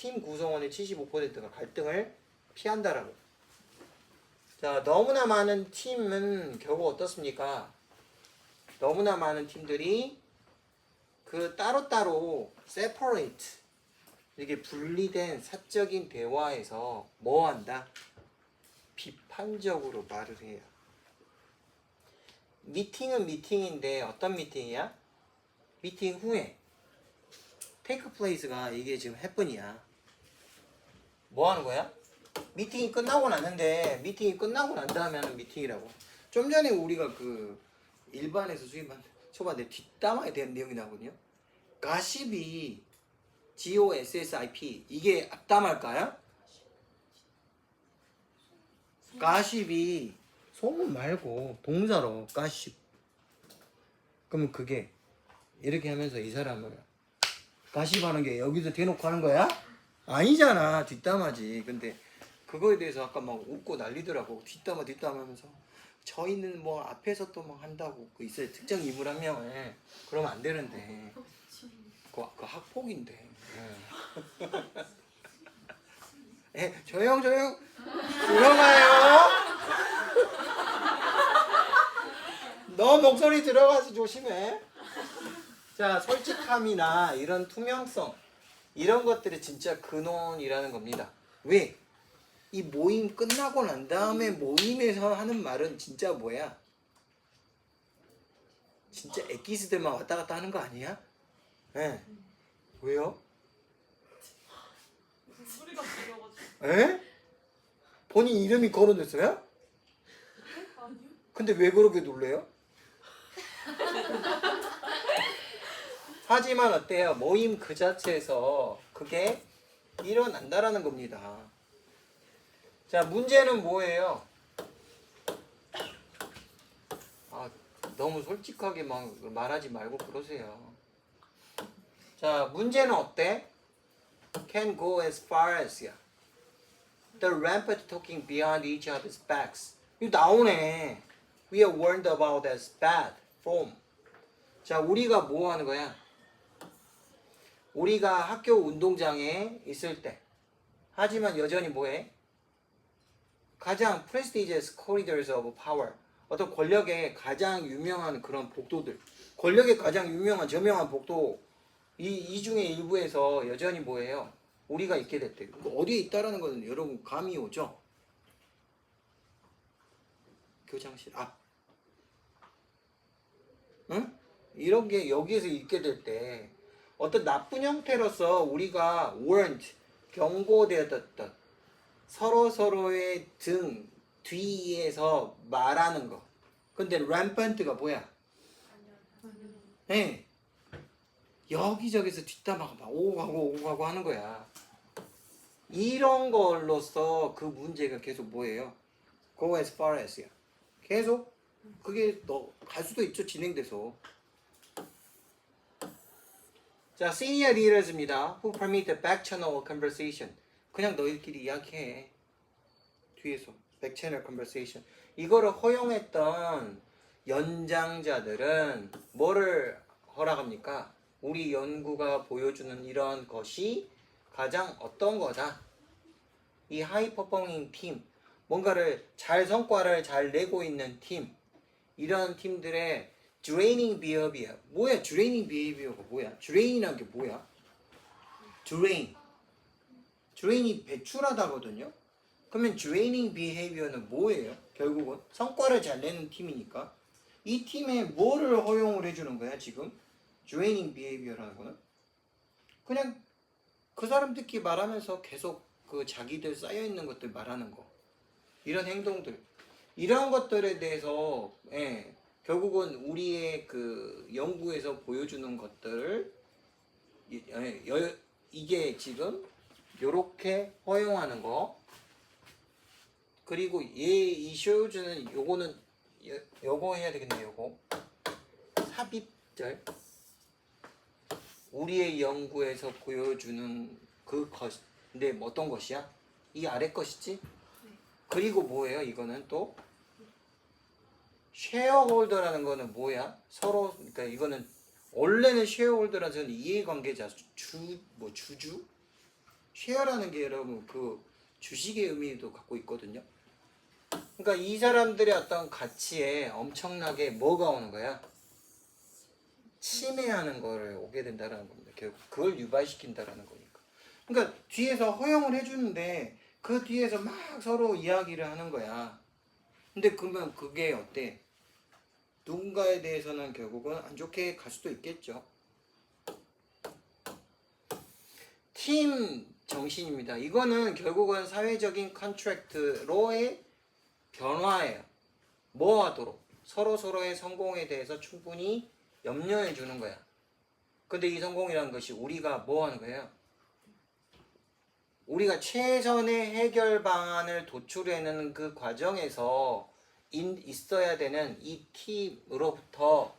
팀 구성원의 75%가 갈등을 피한다라고. 자, 너무나 많은 팀은 결국 어떻습니까? 너무나 많은 팀들이 그 따로따로 separate 이렇게 분리된 사적인 대화에서 뭐 한다? 비판적으로 말을 해요. 미팅은 미팅인데 어떤 미팅이야? 미팅 후에 take place가 이게 지금 해뿐이야. 뭐 하는 거야? 미팅이 끝나고 났는데 미팅이 끝나고 난 다음에 하는 미팅이라고. 좀 전에 우리가 그 일반에서 수입한 초반에 뒷담화에 대한 내용이 나거든요. 가십이 GOSSIP 이게 앞담할까요? 가십이 소문 말고 동사로 가십. 그러면 그게 이렇게 하면서 이 사람을 가십하는 게 여기서 대놓고 하는 거야? 아니잖아. 뒷담화지. 근데 그거에 대해서 아까 막 웃고 난리더라고. 뒷담화 하면서 저희는 뭐 앞에서 또 막 한다고 그 있어요. 특정 인물 한 명을. 그러면 안 되는데 그 학폭인데. 조용 들어가요. 너 목소리 들어가서 조심해. 자, 솔직함이나 이런 투명성 이런 것들이 진짜 근원이라는 겁니다. 왜? 이 모임 끝나고 난 다음에 모임에서 하는 말은 진짜 뭐야? 진짜 엑기스들만 왔다 갔다 하는 거 아니야? 예. 왜요? 소리가 들려가지고. 에? 본인 이름이 거론됐어요? 아니요. 근데 왜 그렇게 놀래요? 하지만 어때요? 모임 그 자체에서 그게 일어난다라는 겁니다. 자, 문제는 뭐예요? 너무 솔직하게 막 말하지 말고 그러세요. 자, 문제는 어때? Can go as far as야. The rampant talking beyond each other's backs. 이거 나오네. We are warned about as bad form. 자, 우리가 뭐 하는 거야? 우리가 학교 운동장에 있을 때 하지만 여전히 뭐해? 가장 prestigious corridors of power 어떤 권력의 가장 유명한 그런 복도들 권력의 가장 유명한 저명한 복도 이 중에 일부에서 여전히 뭐예요? 우리가 있게 됐대. 어디에 있다라는 것은 여러분 감이 오죠? 교장실 앞. 응? 이런 게 여기에서 있게 될 때 어떤 나쁜 형태로서 우리가 warned 경고되었던 서로의 등 뒤에서 말하는 거. 근데 rampant가 뭐야? 네. 여기저기서 뒷담화가 막 오고 가고 하는 거야. 이런 걸로써 그 문제가 계속 뭐예요? Go as far as야. 계속 그게 너 갈 수도 있죠. 진행돼서. 자, senior leaders입니다. Who permit the back channel conversation. 그냥 너희끼리 이야기해. 뒤에서 back channel conversation. 이거를 허용했던 연장자들은 뭐를 허락합니까? 우리 연구가 보여주는 이런 것이 가장 어떤 거다? 이 하이 퍼포밍 팀, 뭔가를 성과를 잘 내고 있는 팀, 이런 팀들의 draining behavior. 뭐야? draining behavior가 뭐야? drain이란 게 뭐야? drain이 배출하다거든요. 그러면 draining behavior는 뭐예요? 결국은 성과를 잘 내는 팀이니까 이 팀에 뭐를 허용을 해주는 거야 지금? draining behavior라는 거는 그냥 그 사람들끼리 말하면서 계속 그 자기들 쌓여있는 것들 말하는 거 이런 행동들 이런 것들에 대해서 결국은 우리의 그 연구에서 보여주는 것들을 이게 지금 요렇게 허용하는 거 그리고 이 shows는 요거는 요거 해야 되겠네. 요거 삽입절 우리의 연구에서 보여주는 그 것인데 어떤 것이야? 이 아래 것이지? 그리고 뭐예요? 이거는 또 쉐어홀더라는 거는 뭐야? 서로 그러니까 이거는 원래는 쉐어홀더라는 이해관계자 주주 쉐어라는 게 여러분 그 주식의 의미도 갖고 있거든요. 그러니까 이 사람들의 어떤 가치에 엄청나게 뭐가 오는 거야? 침해하는 거를 오게 된다는 겁니다. 결국 그걸 유발시킨다라는 거니까. 그러니까 뒤에서 허용을 해주는데 그 뒤에서 막 서로 이야기를 하는 거야. 근데 그러면 그게 어때? 누군가에 대해서는 결국은 안 좋게 갈 수도 있겠죠. 팀 정신입니다. 이거는 결국은 사회적인 컨트랙트로의 변화예요. 뭐 하도록? 서로서로의 성공에 대해서 충분히 염려해 주는 거야. 근데 이 성공이라는 것이 우리가 뭐 하는 거예요? 우리가 최선의 해결 방안을 도출해내는 그 과정에서 있어야 되는 이 팀으로부터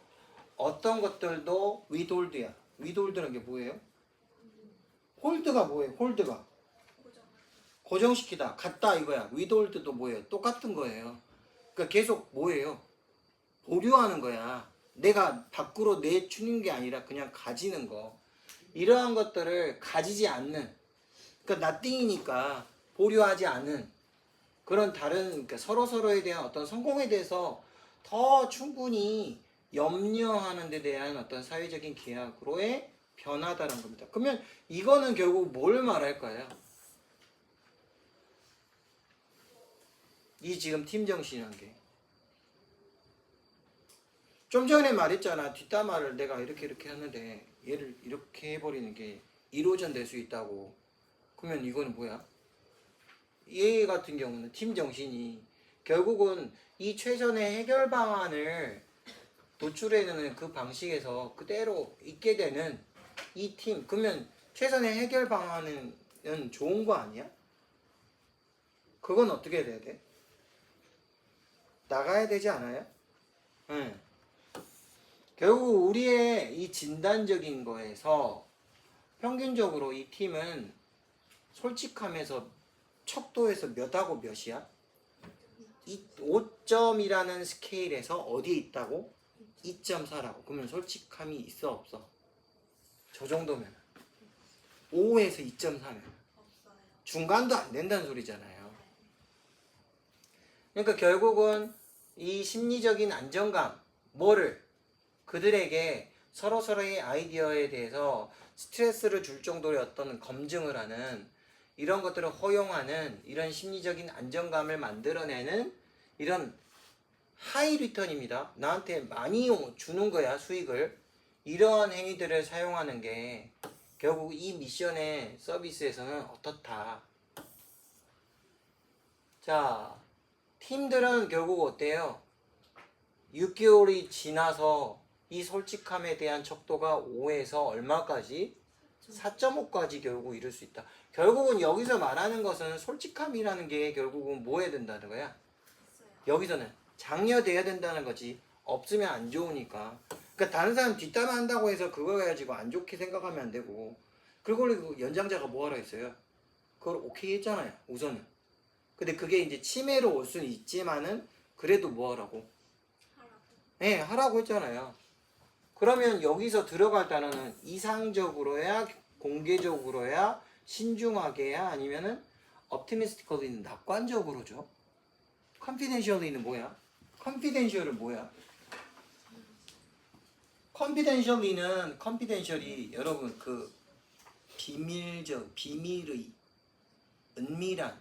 어떤 것들도 위돌드야. 위돌드는 게 뭐예요? 홀드가 뭐예요? 홀드가 고정시키다, 같다 이거야. 위돌드도 뭐예요? 똑같은 거예요. 그러니까 계속 뭐예요? 보류하는 거야. 내가 밖으로 내주는 게 아니라 그냥 가지는 거. 이러한 것들을 가지지 않는, 그러니까 nothing이니까 보류하지 않은 그런 다른, 그러니까 서로서로에 대한 어떤 성공에 대해서 더 충분히 염려하는 데 대한 어떤 사회적인 계약으로의 변화다는 겁니다. 그러면 이거는 결국 뭘 말할까요? 이 지금 팀 정신이란 게. 좀 전에 말했잖아. 뒷담화를 내가 이렇게 하는데 얘를 이렇게 해버리는 게 1호전 될 수 있다고. 그러면 이거는 뭐야? 얘 같은 경우는 팀 정신이 결국은 이 최선의 해결 방안을 도출해내는 그 방식에서 그대로 있게 되는 이 팀. 그러면 최선의 해결 방안은 좋은 거 아니야? 그건 어떻게 돼야 돼? 나가야 되지 않아요? 응. 결국 우리의 이 진단적인 거에서 평균적으로 이 팀은 솔직함에서 척도에서 몇하고 몇이야? 5점이라는 스케일에서 어디에 있다고? 2.4라고. 그러면 솔직함이 있어 없어? 저 정도면 5에서 2.4면 중간도 안 된다는 소리잖아요. 그러니까 결국은 이 심리적인 안정감, 뭐를 그들에게 서로서로의 아이디어에 대해서 스트레스를 줄 정도의 어떤 검증을 하는 이런 것들을 허용하는 이런 심리적인 안정감을 만들어내는 이런 하이 리턴입니다. 나한테 많이 주는 거야, 수익을. 이러한 행위들을 사용하는 게 결국 이 미션의 서비스에서는 어떻다. 자, 팀들은 결국 어때요? 6개월이 지나서 이 솔직함에 대한 척도가 5에서 얼마까지? 4.5까지 결국 이룰 수 있다. 결국은 여기서 말하는 것은 솔직함이라는 게 결국은 뭐 해야 된다는 거야? 여기서는 장려돼야 된다는 거지. 없으면 안 좋으니까. 그러니까 다른 사람 뒷담화 한다고 해서 그거 가지고 안 좋게 생각하면 안 되고. 그리고 연장자가 뭐 하라 했어요? 그걸 오케이 했잖아요. 우선은. 근데 그게 이제 침해로 올 수는 있지만은 그래도 뭐 하라고? 네, 하라고 했잖아요. 그러면 여기서 들어갈 단어는 이상적으로야, 공개적으로야, 신중하게야, 아니면은 optimistically는 낙관적으로죠. confidentially는 뭐야? confidential은 뭐야? confidentially 여러분 그 비밀의 은밀한.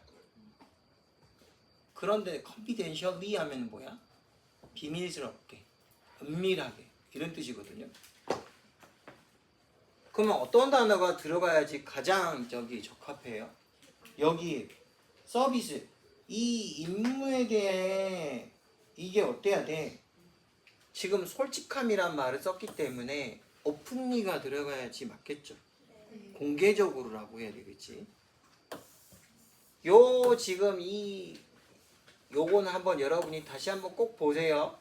그런데 confidentially 하면 뭐야? 비밀스럽게, 은밀하게 이런 뜻이거든요. 그러면 어떤 단어가 들어가야지 가장 적합해요? 여기 서비스, 이 임무에 대해 이게 어때야 돼? 지금 솔직함이란 말을 썼기 때문에 오픈리가 들어가야지 맞겠죠. 공개적으로라고 해야 되겠지. 요 지금 요거는 한번 여러분이 다시 한번 꼭 보세요.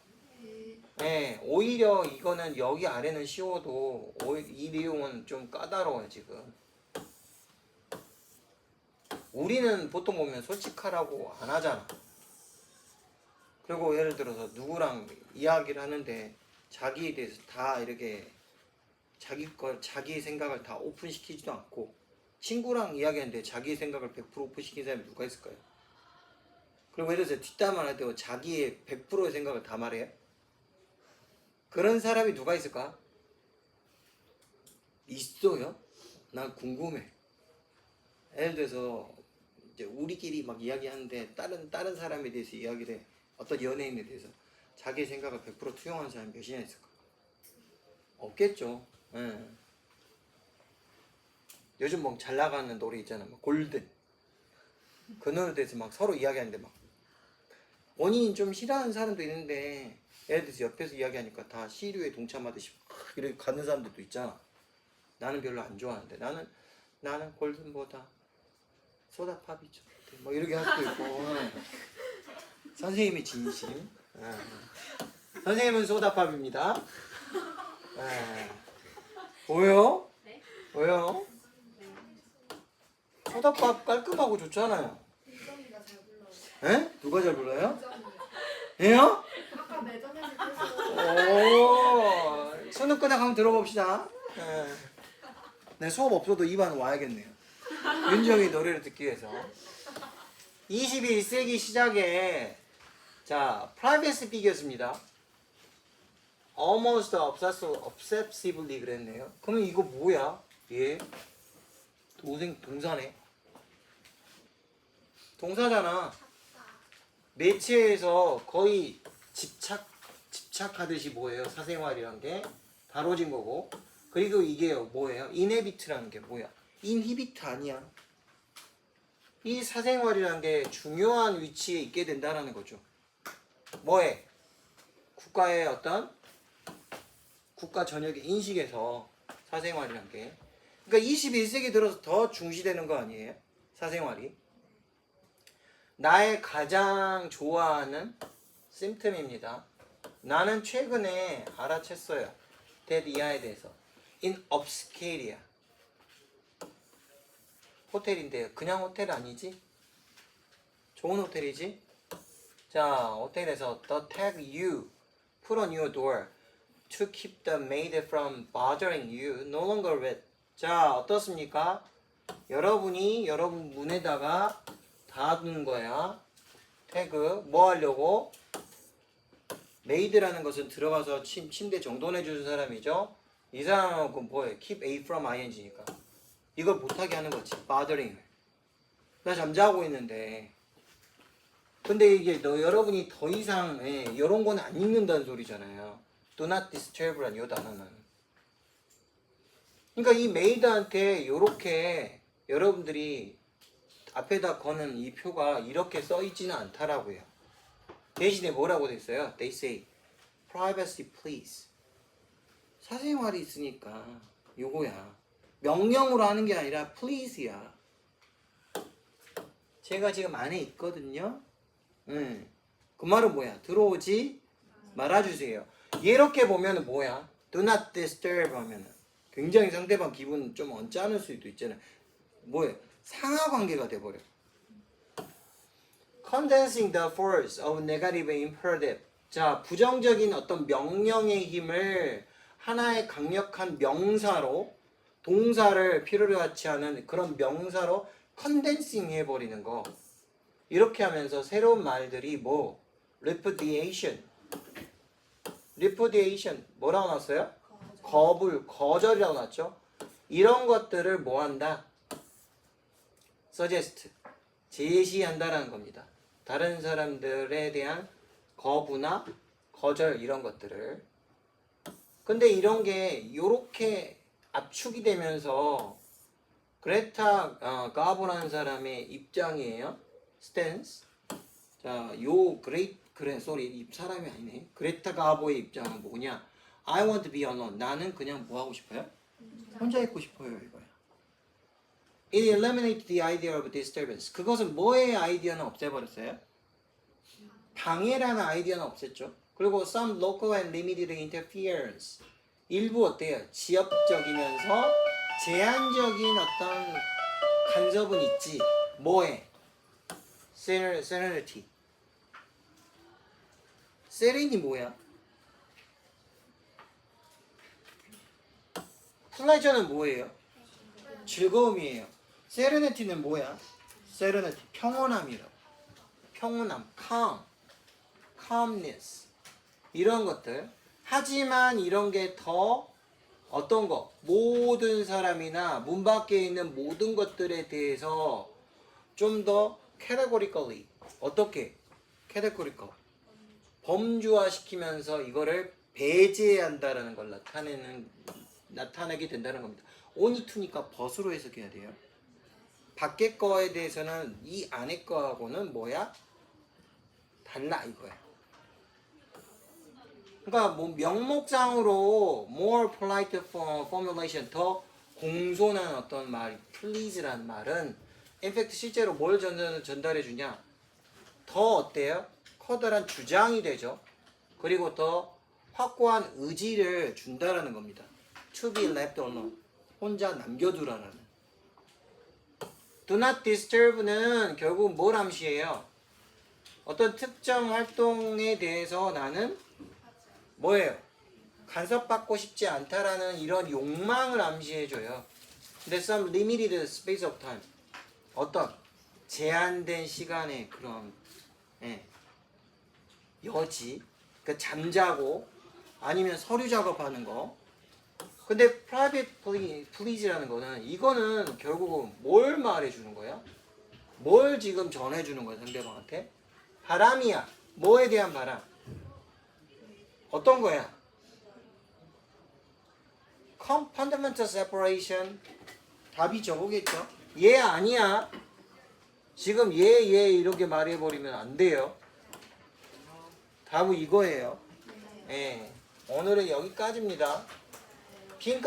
네, 오히려 이거는 여기 아래는 쉬워도 이 내용은 좀 까다로워요 지금. 우리는 보통 보면 솔직하라고 안 하잖아. 그리고 예를 들어서 누구랑 이야기를 하는데 자기에 대해서 다 이렇게 자기 생각을 다 오픈시키지도 않고 친구랑 이야기하는데 자기 생각을 100% 오픈시킨 사람이 누가 있을까요? 그리고 예를 들어서 뒷담화 할 때 자기의 100%의 생각을 다 말해요? 그런 사람이 누가 있을까? 있어요? 난 궁금해. 예를 들어서 이제 우리끼리 막 이야기하는데 다른 사람에 대해서 이야기를 해. 어떤 연예인에 대해서 자기 생각을 100% 투영하는 사람이 몇이나 있을까? 없겠죠. 예. 요즘 뭐 잘 나가는 노래 있잖아. 막 골든. 그 노래에 대해서 막 서로 이야기하는데 막 본인이 좀 싫어하는 사람도 있는데 예를 들어서 옆에서 이야기하니까 다 시류에 동참하듯이 막 이렇게 가는 사람들도 있잖아. 나는 별로 안 좋아하는데 나는 골든보다 소다팝이 좋대. 뭐 이렇게 할 수도 있고. 선생님이 진심. 선생님은 소다팝입니다. 뭐요? 네? 왜요? 소다팝 깔끔하고 좋잖아요. 민정이가 잘 불러요. 에? 누가 잘 불러요? 민정이. 예요? 아까 매점에서 계속 오, 손을 끄덕 한번 들어봅시다. 내 수업 없어도 이반 와야겠네요. 윤정이 노래를 듣기 위해서. 21세기 시작에 자, 프라이빗 비교였습니다. almost obsessively 그랬네요. 그러면 이거 뭐야? 얘 동사네. 동사잖아. 매체에서 거의 집착하듯이 뭐예요? 사생활이란 게 다뤄진 거고. 그리고 이게 뭐예요? inhabit라는 게 뭐야? inhibit 아니야. 이 사생활이란 게 중요한 위치에 있게 된다라는 거죠. 뭐에? 국가의 어떤 국가 전역의 인식에서 사생활이란 게. 그러니까 21세기 들어서 더 중시되는 거 아니에요? 사생활이. 나의 가장 좋아하는 심텀입니다. 나는 최근에 알아챘어요. that 이하에 대해서. in upscale이야. 호텔인데요. 그냥 호텔 아니지? 좋은 호텔이지? 자, 호텔에서 the tag you put on your door to keep the maid from bothering you no longer with. 자, 어떻습니까? 여러분이 여러분 문에다가 닫은 거야. 태그 뭐 하려고? 메이드라는 것은 들어가서 침대 정돈해 주는 사람이죠. 이 사람은 그 뭐예요? keep A from ing니까 이걸 못하게 하는 거지. bothering. 나 잠자고 있는데 근데 이게 여러분이 더 이상 이런 건 안 읽는다는 소리잖아요. do not disturb란 요 단어는. 그러니까 이 메이드한테 요렇게 여러분들이 앞에다 거는 이 표가 이렇게 써 있지는 않다라고요. 대신에 뭐라고 돼 있어요? They say privacy please. 사생활이 있으니까 요거야. 명령으로 하는 게 아니라 please야. 제가 지금 안에 있거든요. 그 말은 뭐야? 들어오지 말아주세요. 이렇게 보면 뭐야? Do not disturb 하면은 굉장히 상대방 기분 좀 언짢을 수도 있잖아요. 뭐예요? 상하관계가 돼버려. Condensing the force of negative imperative. 자, 부정적인 어떤 명령의 힘을 하나의 강력한 명사로 동사를 필요로 하지 않은 그런 명사로 컨덴싱 해버리는 거. 이렇게 하면서 새로운 말들이 뭐? repudiation. repudiation 뭐라고 나왔어요? 거절이라고 나왔죠? 이런 것들을 뭐 한다? suggest. 제시한다라는 겁니다. 다른 사람들에 대한 거부나 거절 이런 것들을. 근데 이런 게 요렇게 압축이 되면서 그레타 가보라는 사람의 입장이에요. 스탠스. 자, 이 사람이 아니네. 그레타 가보의 입장은 뭐냐? I want to be alone. 나는 그냥 뭐 하고 싶어요? 혼자 있고 싶어요, 이거야. It eliminates the idea of disturbance. 그것은 뭐의 아이디어는 없애버렸어요? 방해라는 아이디어는 없앴죠. 그리고 some local and limited interference. 일부 어때요? 지역적이면서 제한적인 어떤 간섭은 있지. 뭐에? serenity. 세렌이 뭐야? 플레저는 뭐예요? 즐거움이에요. 세레니티는 뭐야? 세레니티 평온함이라고. 평온함, calmness 이런 것들. 하지만 이런 게 더 어떤 거? 모든 사람이나 문 밖에 있는 모든 것들에 대해서 좀 더 categorically 어떻게? categorical 범주화시키면서 이거를 배제한다라는 걸 나타내게 된다는 겁니다. only to니까 벗으로 해석해야 돼요. 밖에 거에 대해서는 이 안에 거하고는 뭐야? 달라 이거야. 그러니까 뭐 명목상으로 more polite formulation 더 공손한 어떤 말, please라는 말은 in fact 실제로 뭘 전달해 주냐? 더 어때요? 커다란 주장이 되죠. 그리고 더 확고한 의지를 준다라는 겁니다. To be left alone. 혼자 남겨두라는. Do not disturb는 결국 뭘 암시해요? 어떤 특정 활동에 대해서 나는 뭐예요? 간섭받고 싶지 않다라는 이런 욕망을 암시해줘요. 근데 some limited space of time. 어떤 제한된 시간의 그런 여지. 그러니까 잠자고 아니면 서류 작업하는 거. 근데 private please라는 거는 이거는 결국은 뭘 말해주는 거야? 뭘 지금 전해주는 거야 상대방한테? 바람이야. 뭐에 대한 바람? 어떤 거야? fundamental separation. 답이 저거겠죠? 얘 아니야. 지금 얘 이렇게 말해버리면 안 돼요. 답은 이거예요. 예. 오늘은 여기까지입니다. 빈칸